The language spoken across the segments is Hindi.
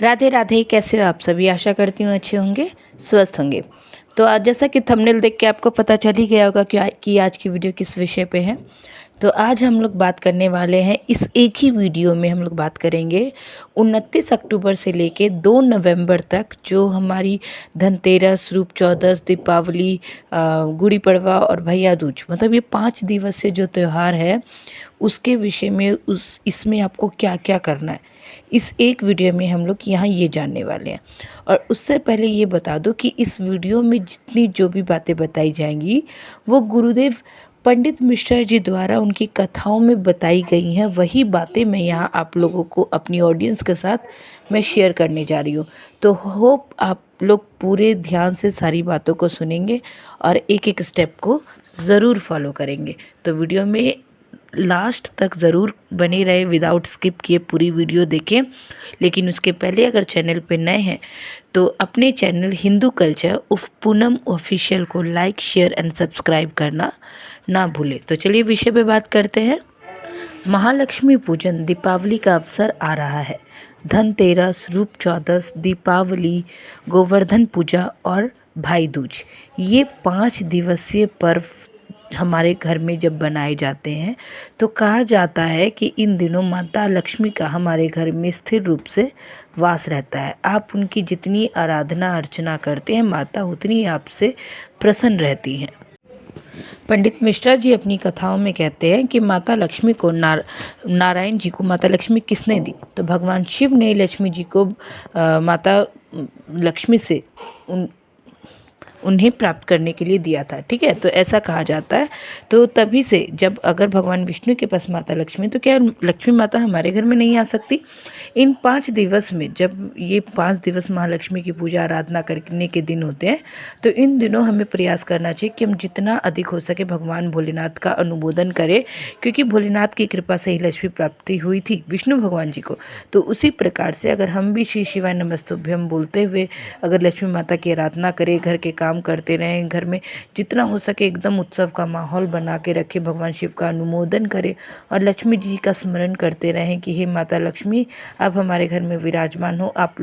राधे राधे। कैसे हो आप सभी? आशा करती हूँ अच्छे होंगे, स्वस्थ होंगे। तो आज जैसा कि थंबनेल देख के आपको पता चल ही गया होगा कि आज की वीडियो किस विषय पे है। तो आज हम लोग बात करने वाले हैं, इस एक ही वीडियो में हम लोग बात करेंगे 29 अक्टूबर से लेके 2 नवंबर तक जो हमारी धनतेरस, रूप चौदस, दीपावली, गुड़ी पड़वा और भैया दूज, मतलब ये 5 दिवसीय जो त्यौहार है उसके विषय में इसमें आपको क्या क्या करना है, इस एक वीडियो में हम लोग यहाँ ये जानने वाले हैं। और उससे पहले ये बता दो कि इस वीडियो में जितनी जो भी बातें बताई जाएंगी वो गुरुदेव पंडित मिश्रा जी द्वारा उनकी कथाओं में बताई गई हैं। वही बातें मैं यहाँ आप लोगों को अपनी ऑडियंस के साथ मैं शेयर करने जा रही हूँ। तो होप आप लोग पूरे ध्यान से सारी बातों को सुनेंगे और एक एक स्टेप को ज़रूर फॉलो करेंगे। तो वीडियो में लास्ट तक ज़रूर बने रहे, विदाउट स्किप किए पूरी वीडियो देखें। लेकिन उसके पहले अगर चैनल पे नए हैं तो अपने चैनल हिंदू कल्चर उफ पूनम ऑफिशियल को लाइक, शेयर एंड सब्सक्राइब करना ना भूलें। तो चलिए विषय पे बात करते हैं। महालक्ष्मी पूजन, दीपावली का अवसर आ रहा है। धनतेरस, रूप चौदस, दीपावली, गोवर्धन पूजा और भाई दूज, ये 5 दिवसीय पर्व हमारे घर में जब बनाए जाते हैं तो कहा जाता है कि इन दिनों माता लक्ष्मी का हमारे घर में स्थिर रूप से वास रहता है। आप उनकी जितनी आराधना अर्चना करते हैं, माता उतनी आपसे प्रसन्न रहती हैं। पंडित मिश्रा जी अपनी कथाओं में कहते हैं कि माता लक्ष्मी को नारायण जी को माता लक्ष्मी किसने दी? तो भगवान शिव ने लक्ष्मी जी को माता लक्ष्मी से उन्हें प्राप्त करने के लिए दिया था। ठीक है, तो ऐसा कहा जाता है। तो तभी से जब अगर भगवान विष्णु के पास माता लक्ष्मी, तो क्या लक्ष्मी माता हमारे घर में नहीं आ सकती? इन 5 दिवस में, जब ये 5 दिवस महालक्ष्मी की पूजा आराधना करने के दिन होते हैं, तो इन दिनों हमें प्रयास करना चाहिए कि हम जितना अधिक हो सके भगवान भोलेनाथ का अनुमोदन करें, क्योंकि भोलेनाथ की कृपा से ही लक्ष्मी प्राप्ति हुई थी विष्णु भगवान जी को। तो उसी प्रकार से अगर हम भी श्री शिवाय नमस्तुभ्यम बोलते हुए अगर लक्ष्मी माता की आराधना करें, घर के काम करते रहें, घर में जितना हो सके एकदम उत्सव का माहौल बना के रखें, भगवान शिव का अनुमोदन करें और लक्ष्मी जी का स्मरण करते रहें कि हे माता लक्ष्मी, आप हमारे घर में विराजमान हो। आप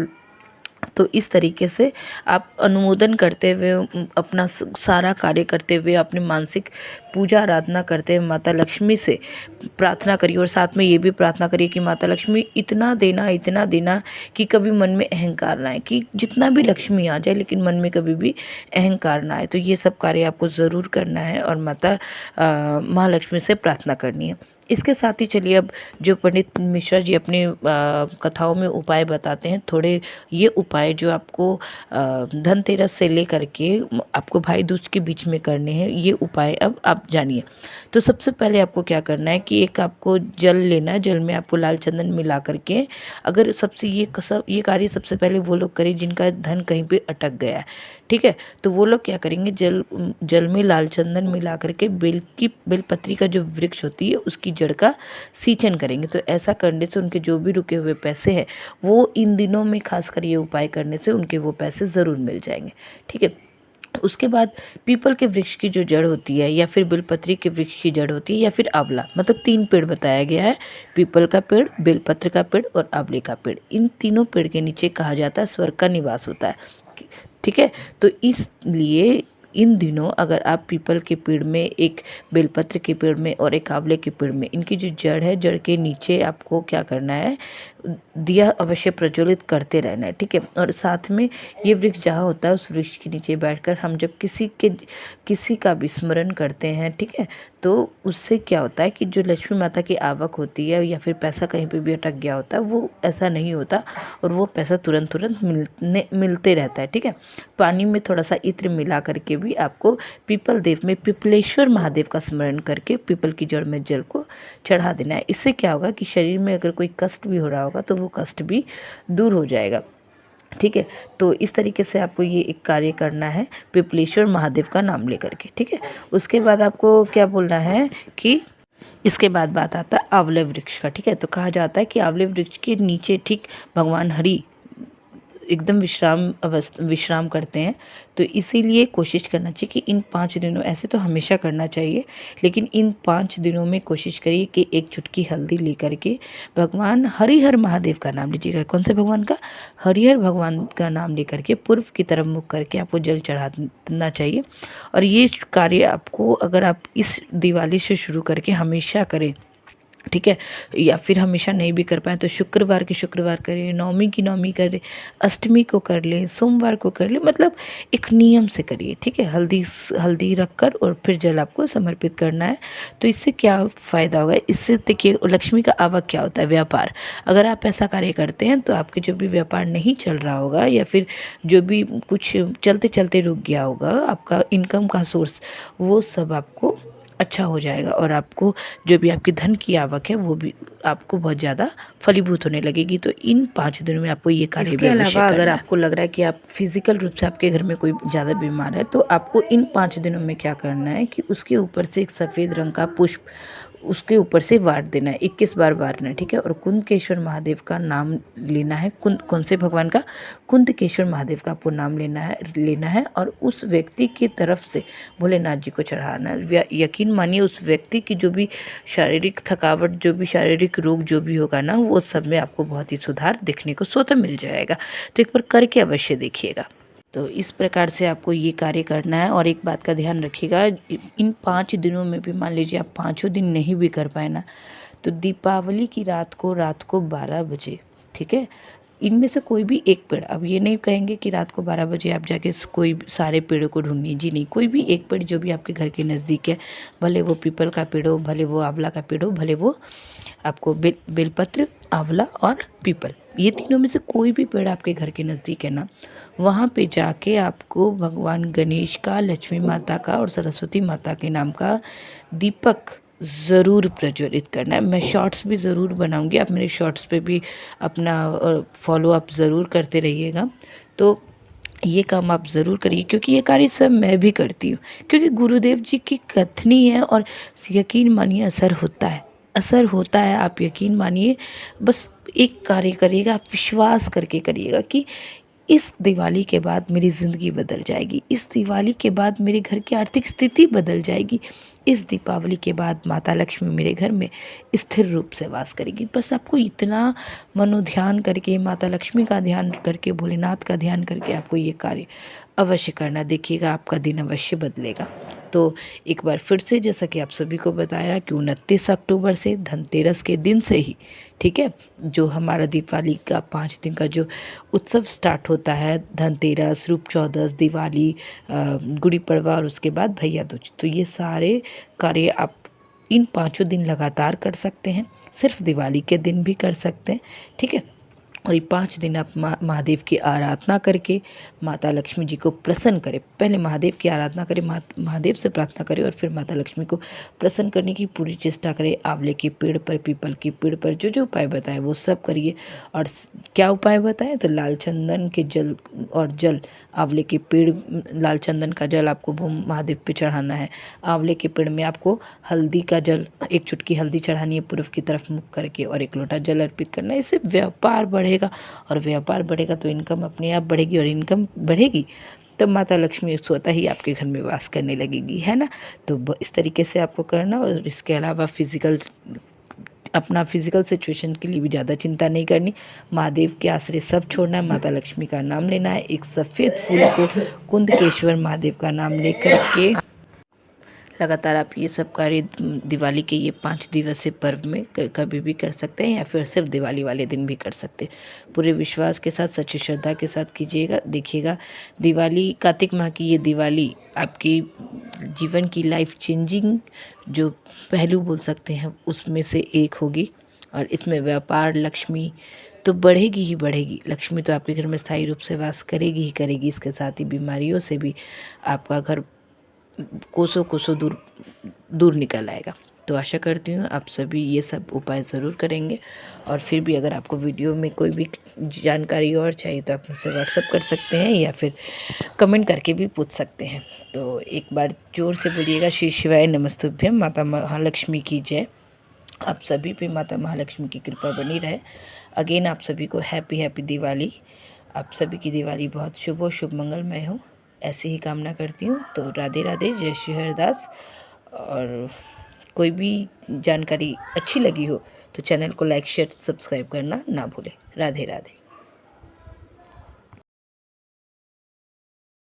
तो इस तरीके से आप अनुमोदन करते हुए अपना सारा कार्य करते हुए अपनी मानसिक पूजा आराधना करते हुए माता लक्ष्मी से प्रार्थना करिए। और साथ में ये भी प्रार्थना करिए कि माता लक्ष्मी इतना देना कि कभी मन में अहंकार ना आए, कि जितना भी लक्ष्मी आ जाए लेकिन मन में कभी भी अहंकार ना आए। तो ये सब कार्य आपको ज़रूर करना है और माता महालक्ष्मी से प्रार्थना करनी है। इसके साथ ही चलिए अब जो पंडित मिश्रा जी अपने कथाओं में उपाय बताते हैं, थोड़े ये उपाय जो आपको धनतेरस से लेकर के आपको भाई दूज के बीच में करने हैं, ये उपाय अब आप जानिए। तो सबसे पहले आपको क्या करना है कि एक आपको जल लेना है, जल में आपको लाल चंदन मिला करके, अगर सबसे ये कार्य सबसे पहले वो लोग करें जिनका धन कहीं पे अटक गया है। ठीक है, तो वो लोग क्या करेंगे, जल में लाल चंदन मिला करके बेलपत्री का जो वृक्ष होती है उसकी जड़ का सींचन करेंगे। तो ऐसा करने से उनके जो भी रुके हुए पैसे हैं वो इन दिनों में खासकर ये उपाय करने से उनके वो पैसे ज़रूर मिल जाएंगे। ठीक है, उसके बाद पीपल के वृक्ष की जो जड़ होती है या फिर बेलपत्री के वृक्ष की जड़ होती है या फिर आंवला, मतलब 3 पेड़ बताया गया है, पीपल का पेड़, बेलपत्र का पेड़ और आंवले का पेड़। इन तीनों पेड़ के नीचे कहा जाता है स्वर्ग का निवास होता है। ठीक है, तो इसलिए इन दिनों अगर आप पीपल के पेड़ में, एक बेलपत्र के पेड़ में और एक आंवले के पेड़ में, इनकी जो जड़ है, जड़ के नीचे आपको क्या करना है, दिया अवश्य प्रज्वलित करते रहना है। ठीक है, और साथ में ये वृक्ष जहाँ होता है उस वृक्ष के नीचे बैठकर हम जब किसी का भी स्मरण करते हैं, ठीक है, तो उससे क्या होता है कि जो लक्ष्मी माता की आवक होती है या फिर पैसा कहीं पे भी अटक गया होता है वो ऐसा नहीं होता और वो पैसा तुरंत मिलते रहता है। ठीक है, पानी में थोड़ा सा इत्र मिला करके भी आपको पीपल देव में पिपलेश्वर महादेव का स्मरण करके पीपल की जड़ में जल को चढ़ा देना है। इससे क्या होगा कि शरीर में अगर कोई कष्ट भी हो रहा होगा तो वो कष्ट भी दूर हो जाएगा। ठीक है, तो इस तरीके से आपको ये एक कार्य करना है पिपलेश्वर महादेव का नाम लेकर के। ठीक है, उसके बाद आपको क्या बोलना है कि इसके बाद बात आता है आंवले वृक्ष का। ठीक है, तो कहा जाता है कि आंवले वृक्ष के नीचे ठीक भगवान हरि एकदम विश्राम करते हैं। तो इसीलिए कोशिश करना चाहिए कि इन 5 दिनों, ऐसे तो हमेशा करना चाहिए, लेकिन इन 5 दिनों में कोशिश करिए कि एक चुटकी हल्दी लेकर के भगवान हरिहर महादेव का नाम लीजिएगा। कौन से भगवान का? हरिहर भगवान का नाम लेकर के पूर्व की तरफ मुख करके आपको जल चढ़ाना चाहिए। और ये कार्य आपको, अगर आप इस दिवाली से शुरू करके हमेशा करें, ठीक है, या फिर हमेशा नहीं भी कर पाए तो शुक्रवार की शुक्रवार करें, नवमी की नवमी करें, अष्टमी को कर लें, सोमवार को कर लें, मतलब एक नियम से करिए, ठीक है। हल्दी रखकर और फिर जल आपको समर्पित करना है। तो इससे क्या फ़ायदा होगा? इससे देखिए लक्ष्मी का आवक क्या होता है? व्यापार। अगर आप ऐसा कार्य करते हैं तो आपके जो भी व्यापार नहीं चल रहा होगा, या फिर जो भी कुछ चलते चलते रुक गया होगा, आपका इनकम का सोर्स, वो सब आपको अच्छा हो जाएगा। और आपको जो भी आपकी धन की आवक है वो भी आपको बहुत ज़्यादा फलीभूत होने लगेगी। तो इन 5 दिनों में आपको ये कार्य भी अवश्य करना है। अगर आपको लग रहा है कि आप फिजिकल रूप से आपके घर में कोई ज़्यादा बीमार है, तो आपको इन 5 दिनों में क्या करना है कि उसके ऊपर से एक सफ़ेद रंग का पुष्प उसके ऊपर से वार देना है, 21 बार वारना है, ठीक है। और कुंदकेश्वर महादेव का नाम लेना है। कौन से भगवान का? कुंदकेश्वर महादेव का आपको नाम लेना है और उस व्यक्ति की तरफ से भोलेनाथ जी को चढ़ाना है। यकीन मानिए उस व्यक्ति की जो भी शारीरिक थकावट, जो भी शारीरिक रोग जो भी होगा ना, वो सब में आपको बहुत ही सुधार देखने को स्वतः मिल जाएगा। तो एक बार करके अवश्य देखिएगा। तो इस प्रकार से आपको ये कार्य करना है। और एक बात का ध्यान रखिएगा, इन 5 दिनों में भी मान लीजिए आप 5 दिन नहीं भी कर पाए ना, तो दीपावली की रात को 12 बजे, ठीक है, इनमें से कोई भी एक पेड़, अब ये नहीं कहेंगे कि रात को 12 बजे आप जाके कोई सारे पेड़ों को ढूंढिए, जी नहीं, कोई भी एक पेड़ जो भी आपके घर के नज़दीक है, भले वो पीपल का पेड़ हो, भले वो आंवला का पेड़ हो, भले वो आपको बेलपत्र, आंवला और पीपल, ये तीनों में से कोई भी पेड़ आपके घर के नज़दीक है ना, वहाँ पे जाके आपको भगवान गणेश का, लक्ष्मी माता का और सरस्वती माता के नाम का दीपक ज़रूर प्रज्वलित करना है। मैं शॉर्ट्स भी ज़रूर बनाऊंगी, आप मेरे शॉर्ट्स पे भी अपना फॉलो अप ज़रूर करते रहिएगा। तो ये काम आप ज़रूर करिए, क्योंकि ये कार्य सब मैं भी करती हूँ, क्योंकि गुरुदेव जी की कथनी है। और यकीन मानिए असर होता है, असर होता है, आप यकीन मानिए। बस एक कार्य करिएगा, आप विश्वास करके करिएगा कि इस दिवाली के बाद मेरी ज़िंदगी बदल जाएगी, इस दिवाली के बाद मेरे घर की आर्थिक स्थिति बदल जाएगी, इस दीपावली के बाद माता लक्ष्मी मेरे घर में स्थिर रूप से वास करेगी। बस आपको इतना मनोध्यान करके, माता लक्ष्मी का ध्यान करके, भोलेनाथ का ध्यान करके आपको ये कार्य अवश्य करना, देखिएगा आपका दिन अवश्य बदलेगा। तो एक बार फिर से, जैसा कि आप सभी को बताया कि 29 अक्टूबर से धनतेरस के दिन से ही, ठीक है, जो हमारा दीपावली का 5 दिन का जो उत्सव स्टार्ट होता है, धनतेरस, रूप चौदस, दिवाली, गुड़ी पड़वा और उसके बाद भैया दूज, तो ये सारे कार्य आप इन 5 दिन लगातार कर सकते हैं, सिर्फ दिवाली के दिन भी कर सकते हैं, ठीक है। और ये 5 दिन आप महादेव की आराधना करके माता लक्ष्मी जी को प्रसन्न करें। पहले महादेव की आराधना करें, महादेव से प्रार्थना करें, और फिर माता लक्ष्मी को प्रसन्न करने की पूरी चेष्टा करें। आंवले के पेड़ पर, पीपल के पेड़ पर जो जो उपाय बताए वो सब करिए। और क्या उपाय बताए? तो लाल चंदन के जल और जल, आंवले के पेड़, लाल चंदन का जल आपको महादेव पे चढ़ाना है। आंवले के पेड़ में आपको हल्दी का जल, 1 चुटकी हल्दी चढ़ानी है पूर्व की तरफ मुख करके, और 1 लोटा जल अर्पित करना है। इससे व्यापार बढ़ेगा, और व्यापार बढ़ेगा तो इनकम अपने आप बढ़ेगी, और इनकम बढ़ेगी तब माता लक्ष्मी स्वतः ही आपके घर में वास करने लगेगी, है ना। तो इस तरीके से आपको करना। और इसके अलावा अपना फिजिकल सिचुएशन के लिए भी ज़्यादा चिंता नहीं करनी, महादेव के आश्रय सब छोड़ना है, माता लक्ष्मी का नाम लेना है, एक सफ़ेद फूल को कुंदकेश्वर महादेव का नाम लेकर के लगातार आप ये सब कार्य दिवाली के ये 5 दिवसीय पर्व में कभी भी कर सकते हैं, या फिर सिर्फ दिवाली वाले दिन भी कर सकते हैं। पूरे विश्वास के साथ, सच्ची श्रद्धा के साथ कीजिएगा, देखिएगा दिवाली, कार्तिक माह की ये दिवाली आपकी जीवन की लाइफ चेंजिंग जो पहलू बोल सकते हैं उसमें से एक होगी। और इसमें व्यापार, लक्ष्मी तो बढ़ेगी ही बढ़ेगी। लक्ष्मी तो आपके घर में स्थायी रूप से वास करेगी ही करेगी। इसके साथ ही बीमारियों से भी आपका घर कोसों कोसों दूर निकल आएगा। तो आशा करती हूँ आप सभी ये सब उपाय ज़रूर करेंगे। और फिर भी अगर आपको वीडियो में कोई भी जानकारी और चाहिए तो आप मुझसे व्हाट्सअप कर सकते हैं, या फिर कमेंट करके भी पूछ सकते हैं। तो एक बार जोर से बोलिएगा, श्री शिवाय नमस्तुभ्यम, माता महालक्ष्मी की जय। आप सभी पे माता महालक्ष्मी की कृपा बनी रहे। अगेन आप सभी को हैप्पी दिवाली। आप सभी की दिवाली बहुत शुभ और शुभ मंगलमय हो, ऐसी ही कामना करती हूँ। तो राधे राधे, जय श्री हरिदास। और कोई भी जानकारी अच्छी लगी हो तो चैनल को लाइक शेयर सब्सक्राइब करना ना भूलें। राधे राधे।